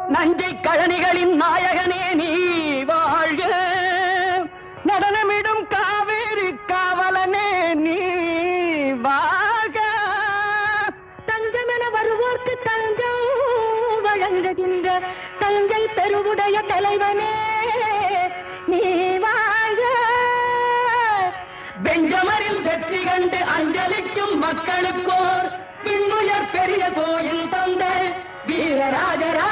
நஞ்சை கழனிகளின் நாயகனே நீ வாழ்க. நடனமிடும் காவேரி காவலனே நீ வாழ்க. தஞ்சமென வருவோர்க்கு தஞ்சம் வழங்குகின்ற தஞ்சை பெருவுடைய தலைவனே நீ வாழ்க. பெஞ்சமரில் வெற்றி கண்டு அஞ்சலிக்கும் மக்களுக்கோர் விண்ணுயர் பெரிய கோயில் தந்த வீரராஜரா